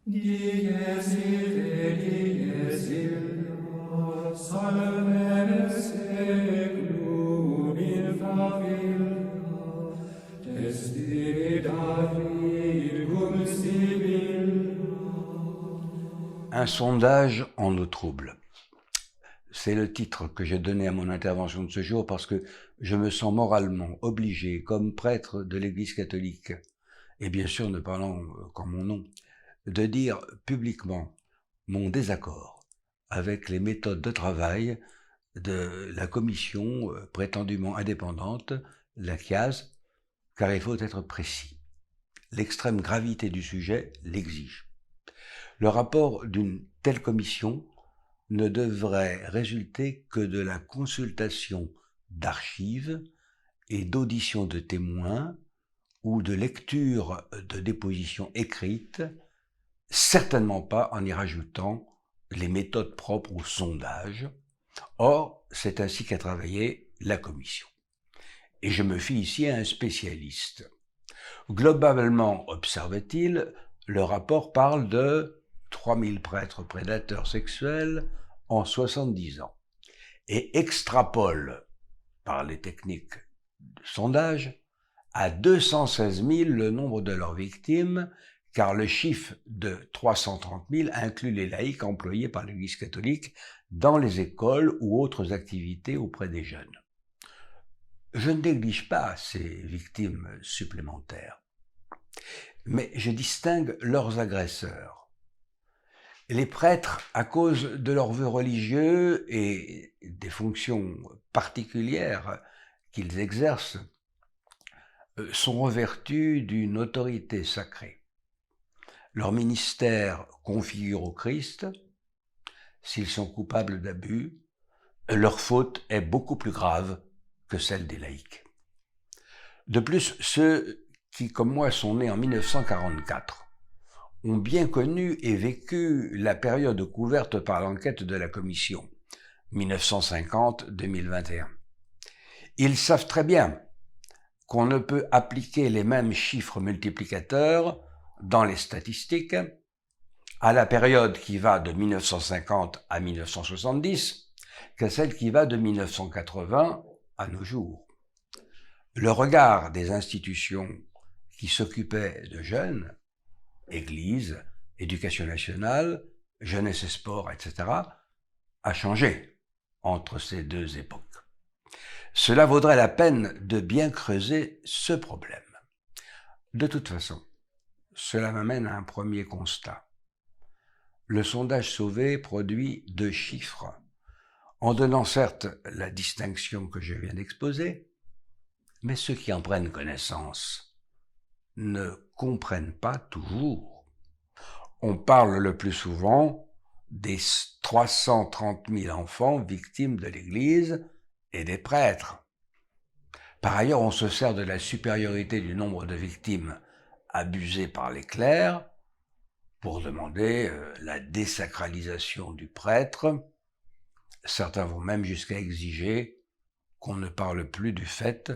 Dies irae, dies illa, salve seculum in favilla, teste David cum sibylla. Un sondage en eau trouble. C'est le titre que j'ai donné à mon intervention de ce jour parce que je me sens moralement obligé, comme prêtre de l'Église catholique, et bien sûr ne parlant qu'en mon nom, de dire publiquement mon désaccord avec les méthodes de travail de la commission prétendument indépendante, la CIAS, car il faut être précis. L'extrême gravité du sujet l'exige. Le rapport d'une telle commission ne devrait résulter que de la consultation d'archives et d'auditions de témoins ou de lecture de dépositions écrites, certainement pas en y rajoutant les méthodes propres au sondage. Or, c'est ainsi qu'a travaillé la commission. Et je me fie ici à un spécialiste. Globalement, observe-t-il, le rapport parle de 3000 prêtres prédateurs sexuels en 70 ans et extrapole, par les techniques de sondage, à 216 000 le nombre de leurs victimes, car le chiffre de 330 000 inclut les laïcs employés par l'Église catholique dans les écoles ou autres activités auprès des jeunes. Je ne néglige pas ces victimes supplémentaires, mais je distingue leurs agresseurs. Les prêtres, à cause de leurs vœux religieux et des fonctions particulières qu'ils exercent, sont revêtus d'une autorité sacrée. Leur ministère configure au Christ. S'ils sont coupables d'abus, leur faute est beaucoup plus grave que celle des laïcs. De plus, ceux qui, comme moi, sont nés en 1944, ont bien connu et vécu la période couverte par l'enquête de la Commission, 1950-2021. Ils savent très bien qu'on ne peut appliquer les mêmes chiffres multiplicateurs dans les statistiques à la période qui va de 1950 à 1970 qu'à celle qui va de 1980 à nos jours. Le regard des institutions qui s'occupaient de jeunes, Église, Éducation nationale, Jeunesse et sport, etc., a changé entre ces deux époques. Cela vaudrait la peine de bien creuser ce problème. De toute façon, cela m'amène à un premier constat. Le sondage Sauvé produit 2 chiffres, en donnant certes la distinction que je viens d'exposer, mais ceux qui en prennent connaissance ne comprennent pas toujours. On parle le plus souvent des 330 000 enfants victimes de l'Église et des prêtres. Par ailleurs, on se sert de la supériorité du nombre de victimes abusées par les clercs pour demander la désacralisation du prêtre. Certains vont même jusqu'à exiger qu'on ne parle plus du fait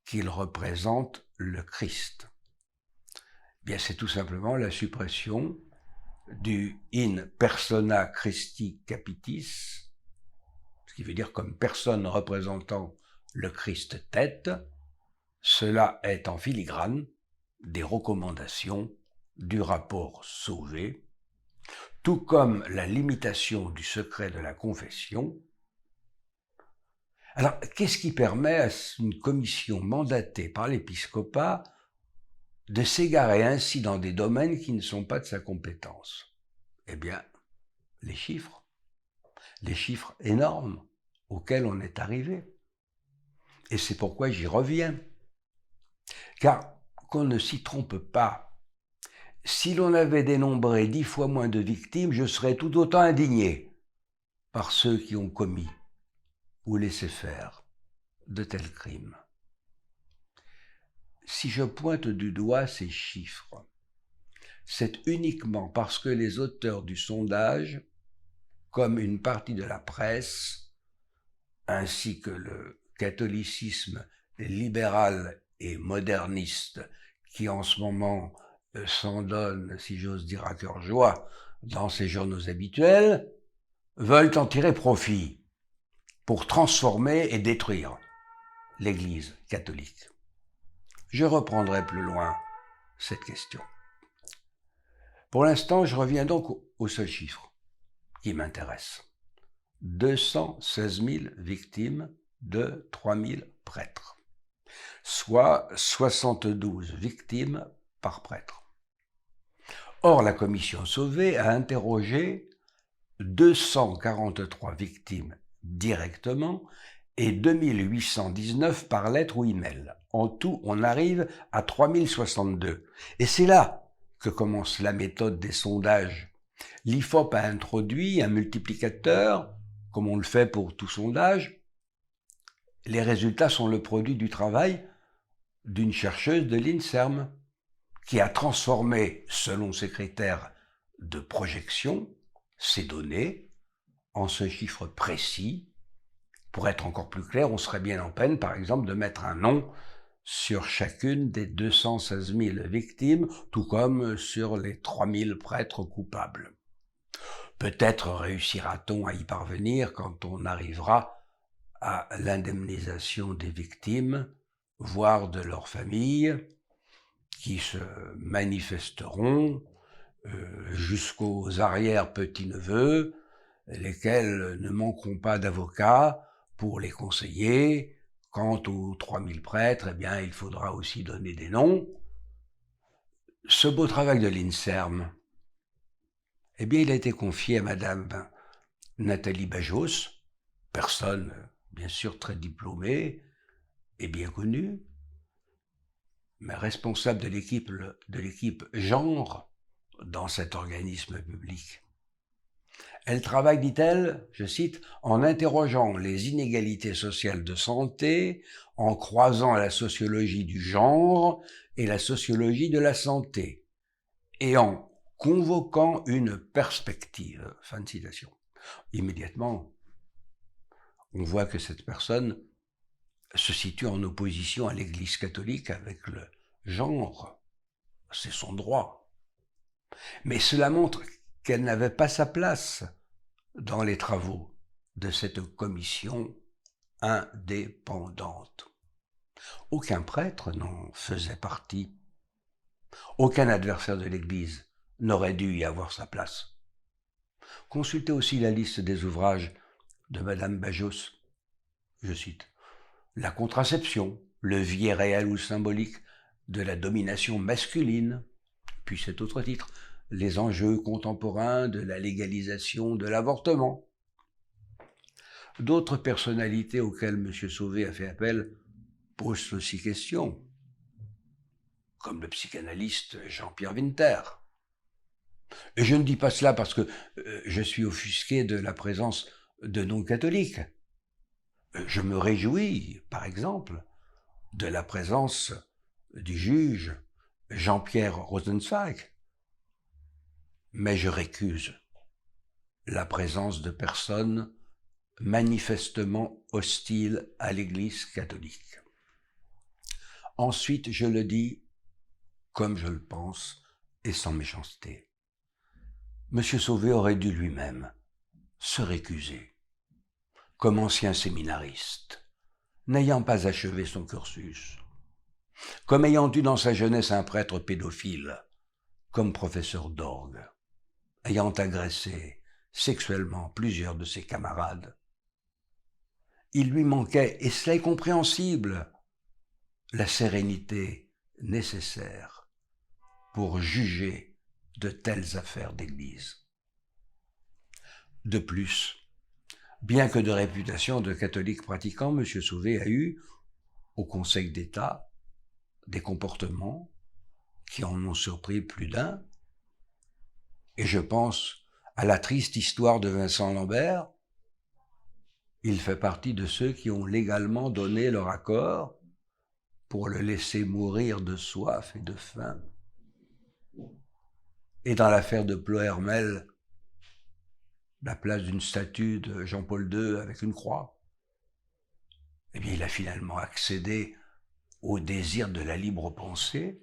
qu'il représente le Christ. Bien, c'est tout simplement la suppression du in persona Christi capitis, ce qui veut dire comme personne représentant le Christ tête. Cela est en filigrane des recommandations du rapport Sauvé, tout comme la limitation du secret de la confession. Alors, qu'est-ce qui permet à une commission mandatée par l'épiscopat de s'égarer ainsi dans des domaines qui ne sont pas de sa compétence? Eh bien, les chiffres énormes auxquels on est arrivé. Et c'est pourquoi j'y reviens. Car qu'on ne s'y trompe pas, si l'on avait dénombré 10 fois moins de victimes, je serais tout autant indigné par ceux qui ont commis ou laissé faire de tels crimes. Si je pointe du doigt ces chiffres, c'est uniquement parce que les auteurs du sondage, comme une partie de la presse, ainsi que le catholicisme libéral et moderniste qui en ce moment s'en donnent, si j'ose dire, à cœur joie dans ces journaux habituels, veulent en tirer profit pour transformer et détruire l'Église catholique. Je reprendrai plus loin cette question. Pour l'instant, je reviens donc au seul chiffre qui m'intéresse. 216 000 victimes de 3 000 prêtres, soit 72 victimes par prêtre. Or, la commission Sauvé a interrogé 243 victimes directement et 2819 par lettre ou email. En tout, on arrive à 3062. Et c'est là que commence la méthode des sondages. L'IFOP a introduit un multiplicateur, comme on le fait pour tout sondage. Les résultats sont le produit du travail d'une chercheuse de l'INSERM qui a transformé, selon ses critères de projection, ces données en ce chiffre précis. Pour être encore plus clair, on serait bien en peine, par exemple, de mettre un nom sur chacune des 216 000 victimes, tout comme sur les 3 000 prêtres coupables. Peut-être réussira-t-on à y parvenir quand on arrivera à l'indemnisation des victimes, voire de leurs familles, qui se manifesteront jusqu'aux arrière-petits-neveux, lesquels ne manqueront pas d'avocats pour les conseiller. Quant aux 3000 prêtres, eh bien, il faudra aussi donner des noms. Ce beau travail de l'INSERM, eh bien, il a été confié à Madame Nathalie Bajos, personne, bien sûr, très diplômée et bien connue, mais responsable de l'équipe genre dans cet organisme public. Elle travaille, dit-elle, je cite, en interrogeant les inégalités sociales de santé, en croisant la sociologie du genre et la sociologie de la santé, et en convoquant une perspective. Fin de citation. Immédiatement, on voit que cette personne se situe en opposition à l'Église catholique avec le genre. C'est son droit. Mais cela montre qu'elle n'avait pas sa place dans les travaux de cette commission indépendante. Aucun prêtre n'en faisait partie. Aucun adversaire de l'Église n'aurait dû y avoir sa place. Consultez aussi la liste des ouvrages de Madame Bajos. Je cite, « La contraception, levier réel ou symbolique de la domination masculine », puis cet autre titre, « Les enjeux contemporains de la légalisation de l'avortement ». D'autres personnalités auxquelles M. Sauvé a fait appel posent aussi question, comme le psychanalyste Jean-Pierre Winter. Et je ne dis pas cela parce que je suis offusqué de la présence de non-catholiques. Je me réjouis, par exemple, de la présence du juge Jean-Pierre Rosenzweig, mais je récuse la présence de personnes manifestement hostiles à l'Église catholique. Ensuite, je le dis comme je le pense et sans méchanceté. M. Sauvé aurait dû lui-même se récuser, comme ancien séminariste, n'ayant pas achevé son cursus, comme ayant eu dans sa jeunesse un prêtre pédophile, comme professeur d'orgue, ayant agressé sexuellement plusieurs de ses camarades. Il lui manquait, et cela est compréhensible, la sérénité nécessaire pour juger de telles affaires d'église. De plus, bien que de réputation de catholique pratiquant, M. Sauvé a eu, au Conseil d'État, des comportements qui en ont surpris plus d'un, et je pense à la triste histoire de Vincent Lambert. Il fait partie de ceux qui ont légalement donné leur accord pour le laisser mourir de soif et de faim. Et dans l'affaire de Ploërmel, la place d'une statue de Jean-Paul II avec une croix, eh bien, il a finalement accédé au désir de la libre pensée.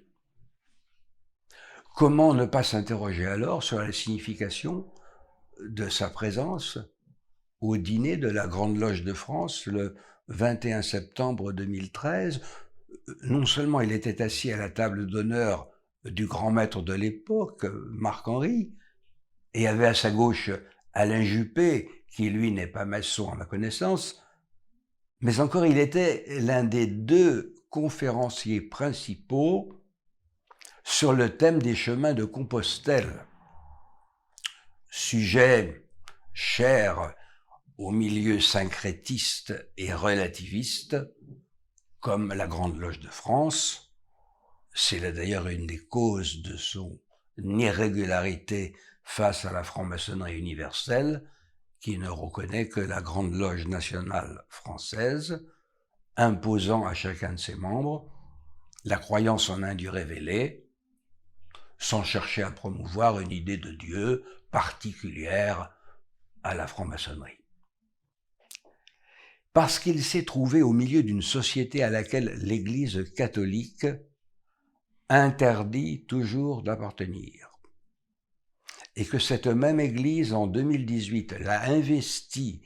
comment ne pas s'interroger alors sur la signification de sa présence au dîner de la Grande Loge de France le 21 septembre 2013. Non seulement il était assis à la table d'honneur du grand maître de l'époque, Marc-Henri, et avait à sa gauche Alain Juppé, qui lui n'est pas maçon à ma connaissance, mais encore il était l'un des deux conférenciers principaux sur le thème des chemins de Compostelle, sujet cher au milieu syncrétiste et relativiste, comme la Grande Loge de France. C'est là d'ailleurs une des causes de son irrégularité face à la franc-maçonnerie universelle, qui ne reconnaît que la Grande Loge nationale française, imposant à chacun de ses membres la croyance en un Dieu révélé, sans chercher à promouvoir une idée de Dieu particulière à la franc-maçonnerie. Parce qu'il s'est trouvé au milieu d'une société à laquelle l'Église catholique interdit toujours d'appartenir, et que cette même Église, en 2018, l'a investi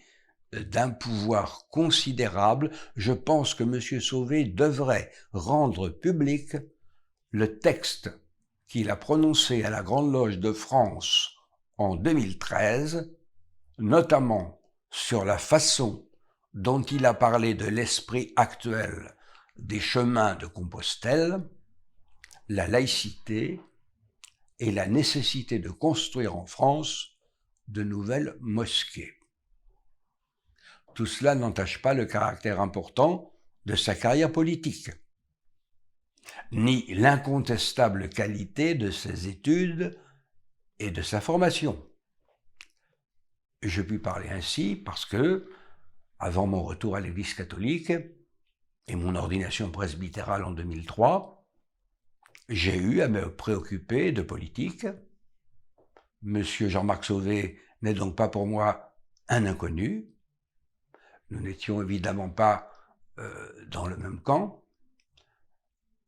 d'un pouvoir considérable, je pense que M. Sauvé devrait rendre public le texte qu'il a prononcé à la Grande Loge de France en 2013, notamment sur la façon dont il a parlé de l'esprit actuel des chemins de Compostelle, la laïcité et la nécessité de construire en France de nouvelles mosquées. Tout cela n'entache pas le caractère important de sa carrière politique, ni l'incontestable qualité de ses études et de sa formation. Je puis parler ainsi parce que, avant mon retour à l'Église catholique et mon ordination presbytérale en 2003, j'ai eu à me préoccuper de politique. Monsieur Jean-Marc Sauvé n'est donc pas pour moi un inconnu. Nous n'étions évidemment pas dans le même camp,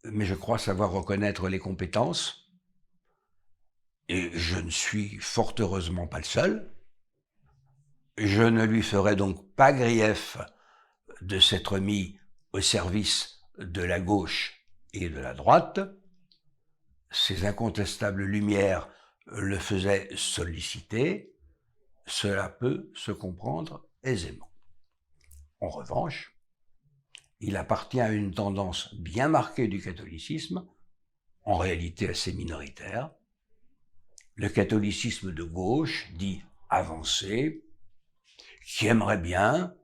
mais je crois savoir reconnaître les compétences. Et je ne suis fort heureusement pas le seul. Je ne lui ferai donc pas grief de s'être mis au service de la gauche et de la droite. Ces incontestables lumières le faisaient solliciter. Cela peut se comprendre aisément. En revanche, il appartient à une tendance bien marquée du catholicisme, en réalité assez minoritaire, le catholicisme de gauche, dit avancé, qui aimerait bien,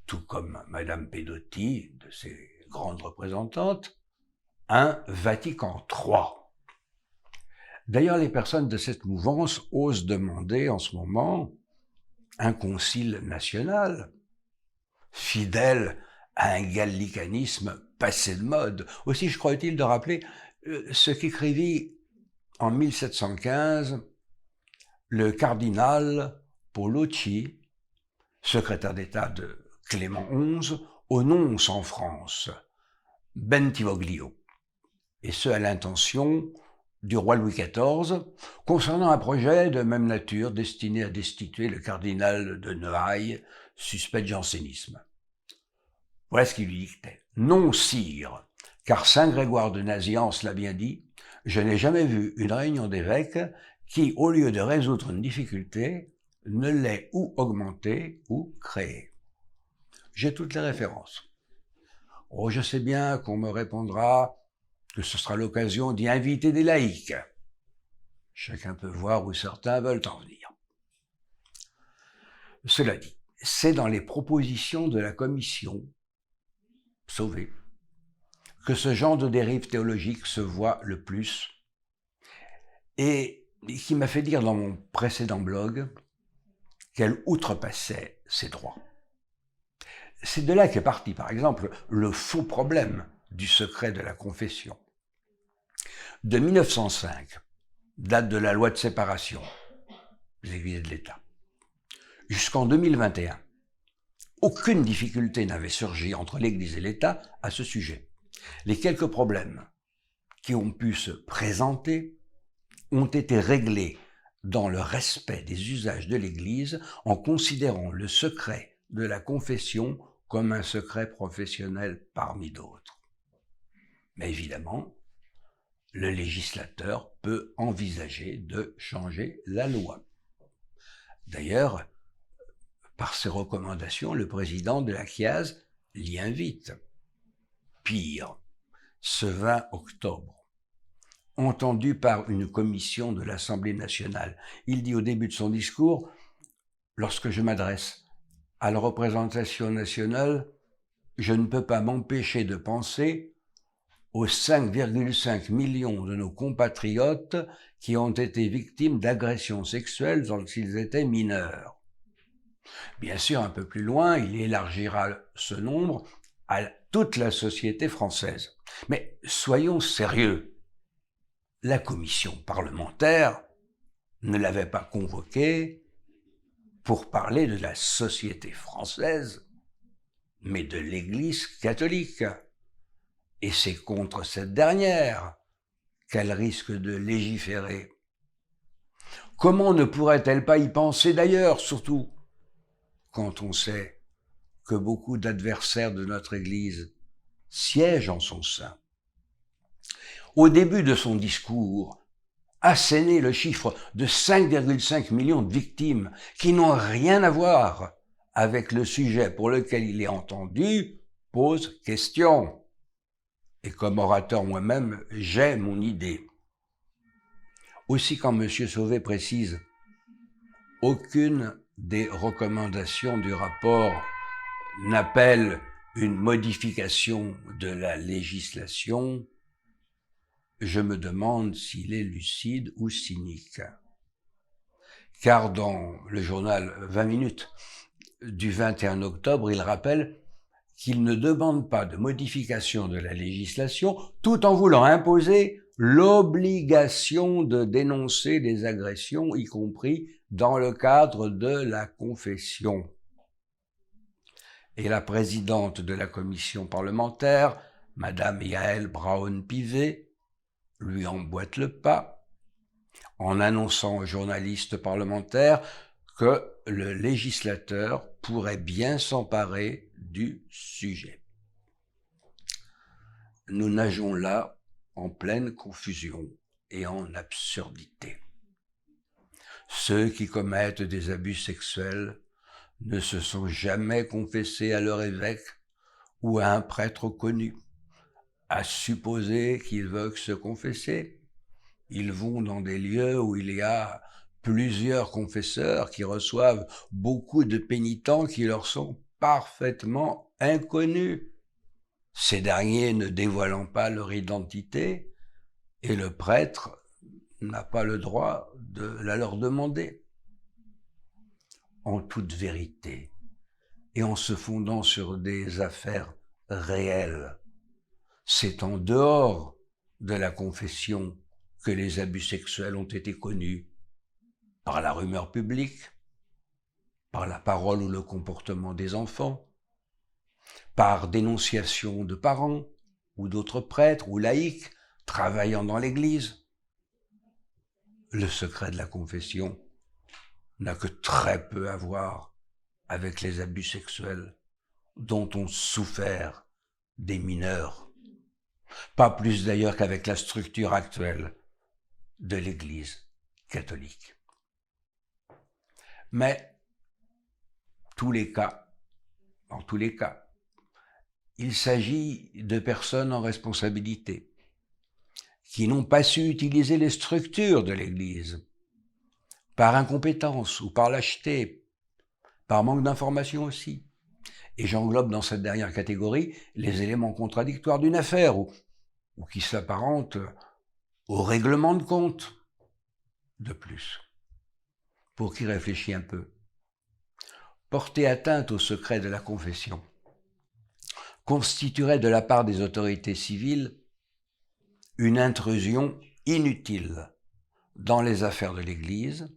tout comme Madame Pedotti, de ses grandes représentantes, un Vatican III. D'ailleurs, les personnes de cette mouvance osent demander en ce moment un concile national, fidèle à un gallicanisme passé de mode. Aussi, je crois utile de rappeler ce qu'écrivit en 1715 le cardinal Paulucci, secrétaire d'État de Clément XI, au nonce en France, Bentivoglio, et ce à l'intention du roi Louis XIV, concernant un projet de même nature destiné à destituer le cardinal de Noailles, suspect de jansénisme. Voilà ce qu'il lui dictait. « Non, sire, car saint Grégoire de Nazianze l'a bien dit, je n'ai jamais vu une réunion d'évêques qui, au lieu de résoudre une difficulté, ne l'ait ou augmentée ou créée. » J'ai toutes les références. Oh, je sais bien qu'on me répondra que ce sera l'occasion d'y inviter des laïcs. Chacun peut voir où certains veulent en venir. Cela dit, c'est dans les propositions de la commission Sauvé que ce genre de dérive théologique se voit le plus et qui m'a fait dire dans mon précédent blog qu'elle outrepassait ses droits. C'est de là qu'est parti, par exemple, le faux problème du secret de la confession. De 1905, date de la loi de séparation des Églises et de l'État, jusqu'en 2021, aucune difficulté n'avait surgi entre l'Église et l'État à ce sujet. Les quelques problèmes qui ont pu se présenter ont été réglés dans le respect des usages de l'Église en considérant le secret de la confession comme un secret professionnel parmi d'autres. Mais évidemment, le législateur peut envisager de changer la loi. D'ailleurs, par ses recommandations, le président de la CIAZ l'y invite. Pire, ce 20 octobre, entendu par une commission de l'Assemblée nationale, il dit au début de son discours, « Lorsque je m'adresse à la représentation nationale, je ne peux pas m'empêcher de penser aux 5,5 millions de nos compatriotes qui ont été victimes d'agressions sexuelles lorsqu'ils étaient mineurs. » Bien sûr, un peu plus loin, il élargira ce nombre à toute la société française. Mais soyons sérieux, la commission parlementaire ne l'avait pas convoqué pour parler de la société française, mais de l'Église catholique. Et c'est contre cette dernière qu'elle risque de légiférer. Comment ne pourrait-elle pas y penser d'ailleurs, surtout quand on sait que beaucoup d'adversaires de notre Église siègent en son sein? Au début de son discours, asséner le chiffre de 5,5 millions de victimes qui n'ont rien à voir avec le sujet pour lequel il est entendu pose question. Et comme orateur moi-même, j'ai mon idée. Aussi, quand M. Sauvé précise « Aucune des recommandations du rapport n'appelle une modification de la législation », je me demande s'il est lucide ou cynique. Car dans le journal 20 minutes du 21 octobre, il rappelle qu'il ne demande pas de modification de la législation tout en voulant imposer l'obligation de dénoncer les agressions, y compris dans le cadre de la confession. Et la présidente de la commission parlementaire, Madame Yaël Braun-Pivet, lui emboîte le pas en annonçant aux journalistes parlementaires que le législateur pourrait bien s'emparer du sujet. Nous nageons là en pleine confusion et en absurdité. Ceux qui commettent des abus sexuels ne se sont jamais confessés à leur évêque ou à un prêtre connu. À supposer qu'ils veulent se confesser, ils vont dans des lieux où il y a plusieurs confesseurs qui reçoivent beaucoup de pénitents qui leur sont parfaitement inconnus, ces derniers ne dévoilant pas leur identité, et le prêtre n'a pas le droit de la leur demander. En toute vérité, et en se fondant sur des affaires réelles, c'est en dehors de la confession que les abus sexuels ont été connus, par la rumeur publique, par la parole ou le comportement des enfants, par dénonciation de parents ou d'autres prêtres ou laïcs travaillant dans l'Église. Le secret de la confession n'a que très peu à voir avec les abus sexuels dont ont souffert des mineurs. Pas plus d'ailleurs qu'avec la structure actuelle de l'Église catholique. Mais en tous les cas, il s'agit de personnes en responsabilité qui n'ont pas su utiliser les structures de l'Église par incompétence ou par lâcheté, par manque d'information aussi. Et j'englobe dans cette dernière catégorie les éléments contradictoires d'une affaire ou qui s'apparentent au règlement de compte. De plus, pour qui réfléchit un peu, porter atteinte au secret de la confession constituerait de la part des autorités civiles une intrusion inutile dans les affaires de l'Église,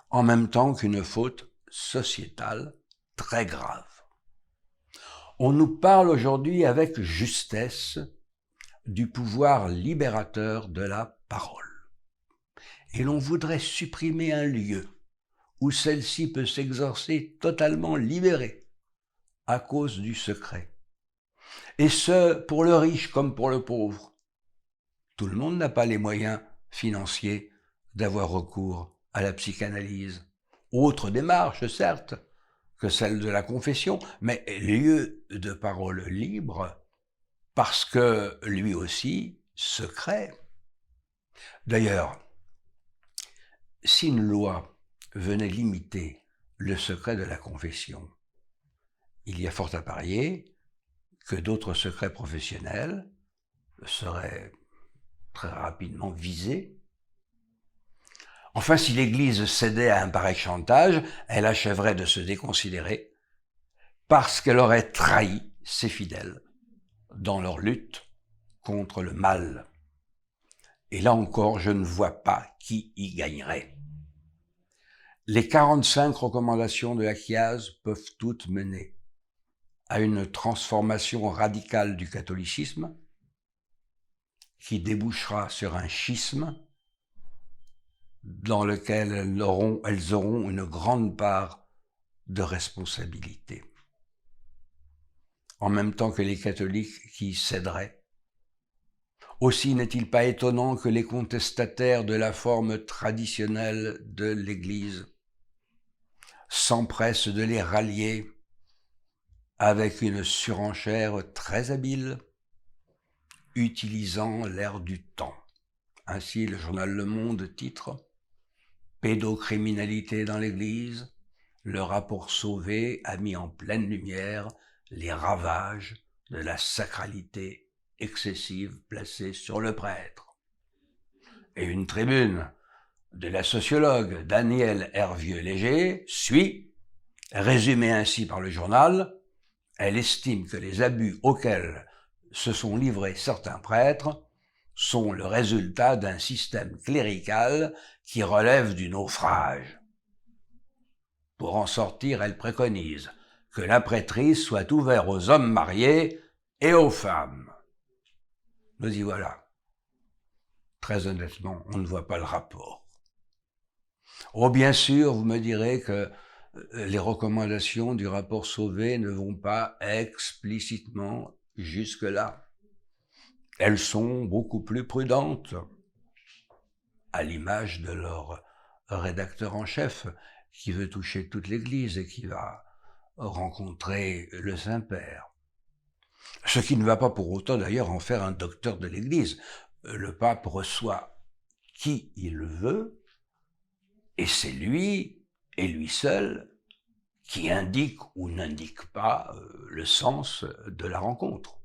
en même temps qu'une faute sociétale très grave. On nous parle aujourd'hui avec justesse du pouvoir libérateur de la parole. et l'on voudrait supprimer un lieu où celle-ci peut s'exercer totalement libérée à cause du secret. Et ce, pour le riche comme pour le pauvre. Tout le monde n'a pas les moyens financiers d'avoir recours à la psychanalyse. Autre démarche, certes, que celle de la confession, mais lieu de parole libre, parce que lui aussi, secret. D'ailleurs, si une loi venait limiter le secret de la confession, il y a fort à parier que d'autres secrets professionnels seraient très rapidement visés. Enfin, si l'Église cédait à un pareil chantage, elle achèverait de se déconsidérer parce qu'elle aurait trahi ses fidèles dans leur lutte contre le mal. Et là encore, je ne vois pas qui y gagnerait. Les 45 recommandations de la Chiase peuvent toutes mener à une transformation radicale du catholicisme qui débouchera sur un schisme dans lequel elles auront une grande part de responsabilité. En même temps que les catholiques qui céderaient. Aussi n'est-il pas étonnant que les contestataires de la forme traditionnelle de l'Église s'empressent de les rallier avec une surenchère très habile, utilisant l'air du temps. Ainsi, le journal Le Monde titre « Pédocriminalité dans l'Église, le rapport Sauvé a mis en pleine lumière les ravages de la sacralité excessive placée sur le prêtre. » Et une tribune de la sociologue Danielle Hervieux-Léger suit, résumée ainsi par le journal. Elle estime que les abus auxquels se sont livrés certains prêtres sont le résultat d'un système clérical qui relève du naufrage. Pour en sortir, elle préconise que la prêtrise soit ouverte aux hommes mariés et aux femmes. Nous y voilà. Très honnêtement, on ne voit pas le rapport. Oh, bien sûr, vous me direz que les recommandations du rapport Sauvé ne vont pas explicitement jusque-là. Elles sont beaucoup plus prudentes, à l'image de leur rédacteur en chef, qui veut toucher toute l'Église et qui va rencontrer le Saint-Père. Ce qui ne va pas pour autant d'ailleurs en faire un docteur de l'Église. Le pape reçoit qui il veut, et c'est lui, et lui seul, qui indique ou n'indique pas le sens de la rencontre.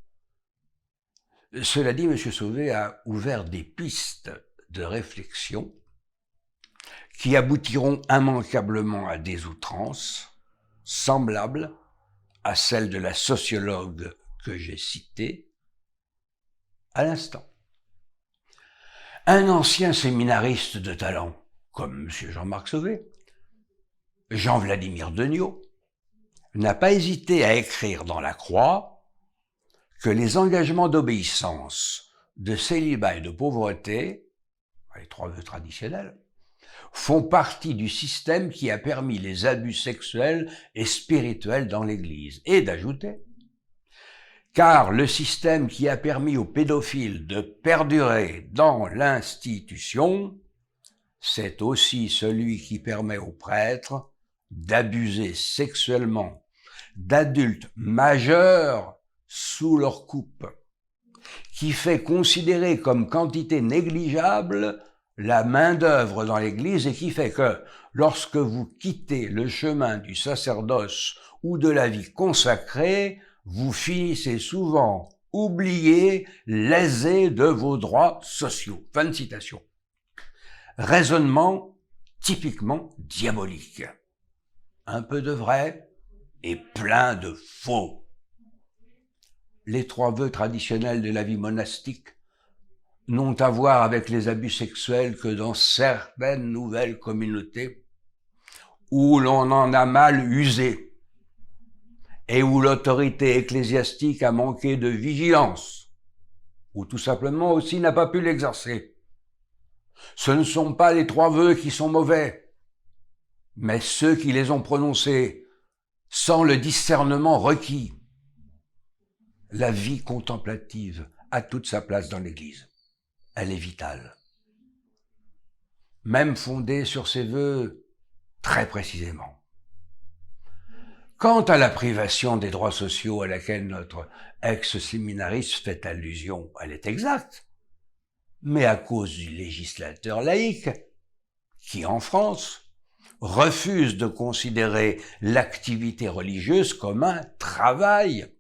Cela dit, M. Sauvé a ouvert des pistes de réflexion qui aboutiront immanquablement à des outrances semblables à celles de la sociologue que j'ai citée à l'instant. Un ancien séminariste de talent, comme M. Jean-Marc Sauvé, Jean-Vladimir Degnaud, n'a pas hésité à écrire dans la Croix que les engagements d'obéissance, de célibat et de pauvreté, les 3 vœux traditionnels, font partie du système qui a permis les abus sexuels et spirituels dans l'Église. Et d'ajouter, car le système qui a permis aux pédophiles de perdurer dans l'institution, c'est aussi celui qui permet aux prêtres d'abuser sexuellement d'adultes majeurs sous leur coupe, qui fait considérer comme quantité négligeable la main-d'œuvre dans l'Église et qui fait que, lorsque vous quittez le chemin du sacerdoce ou de la vie consacrée, vous finissez souvent oubliés, lésés de vos droits sociaux. Fin de citation. Raisonnement typiquement diabolique. Un peu de vrai et plein de faux. Les 3 vœux traditionnels de la vie monastique n'ont à voir avec les abus sexuels que dans certaines nouvelles communautés où l'on en a mal usé et où l'autorité ecclésiastique a manqué de vigilance ou tout simplement aussi n'a pas pu l'exercer. Ce ne sont pas les 3 vœux qui sont mauvais, mais ceux qui les ont prononcés sans le discernement requis. La vie contemplative a toute sa place dans l'Église. Elle est vitale. Même fondée sur ces vœux très précisément. Quant à la privation des droits sociaux à laquelle notre ex-séminariste fait allusion, elle est exacte. Mais à cause du législateur laïque, qui en France refuse de considérer l'activité religieuse comme un travail.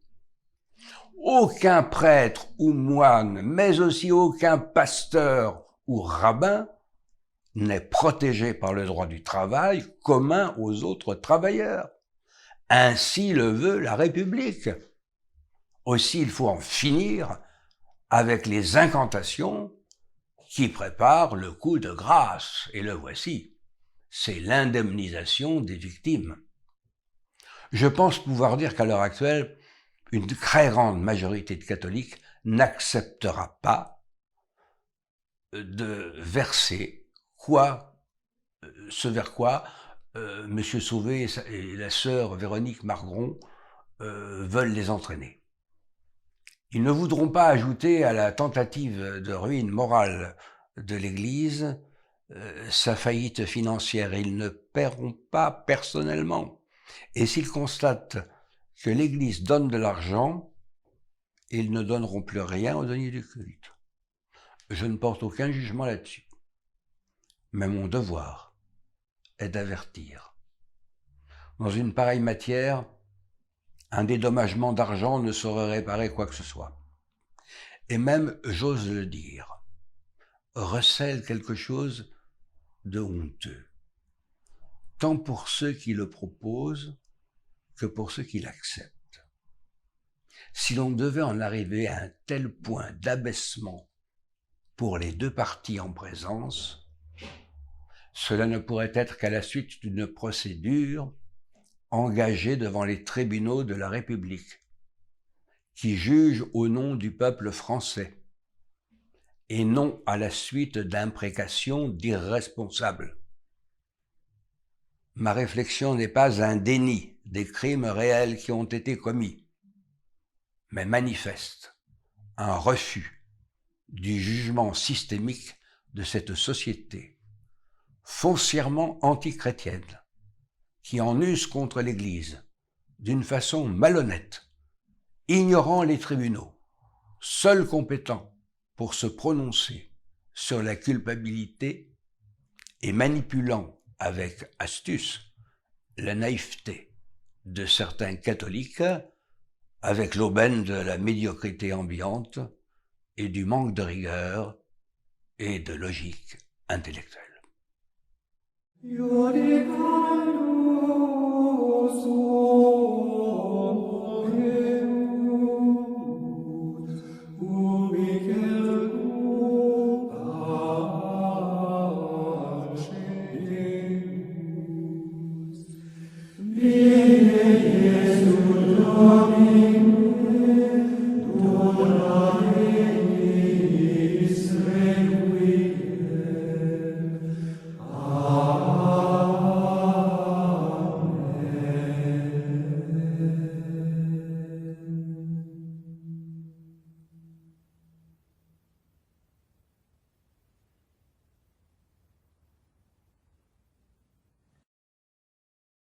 Aucun prêtre ou moine, mais aussi aucun pasteur ou rabbin n'est protégé par le droit du travail commun aux autres travailleurs. Ainsi le veut la République. Aussi, il faut en finir avec les incantations qui préparent le coup de grâce. Et le voici, c'est l'indemnisation des victimes. Je pense pouvoir dire qu'à l'heure actuelle, une très grande majorité de catholiques n'acceptera pas de verser ce vers quoi M. Sauvé et la sœur Véronique Margron veulent les entraîner. Ils ne voudront pas ajouter à la tentative de ruine morale de l'Église sa faillite financière. Ils ne paieront pas personnellement. Et s'ils constatent que l'Église donne de l'argent, ils ne donneront plus rien aux deniers du culte. Je ne porte aucun jugement là-dessus. Mais mon devoir est d'avertir. Dans une pareille matière, un dédommagement d'argent ne saurait réparer quoi que ce soit. Et même, j'ose le dire, recèle quelque chose de honteux, tant pour ceux qui le proposent que pour ceux qui l'acceptent. Si l'on devait en arriver à un tel point d'abaissement pour les 2 parties en présence, cela ne pourrait être qu'à la suite d'une procédure engagée devant les tribunaux de la République, qui jugent au nom du peuple français, et non à la suite d'imprécations d'irresponsables. Ma réflexion n'est pas un déni des crimes réels qui ont été commis, mais manifeste un refus du jugement systémique de cette société foncièrement antichrétienne, qui en use contre l'Église d'une façon malhonnête, ignorant les tribunaux, seuls compétents pour se prononcer sur la culpabilité et manipulant avec astuce la naïveté de certains catholiques avec l'aubaine de la médiocrité ambiante et du manque de rigueur et de logique intellectuelle.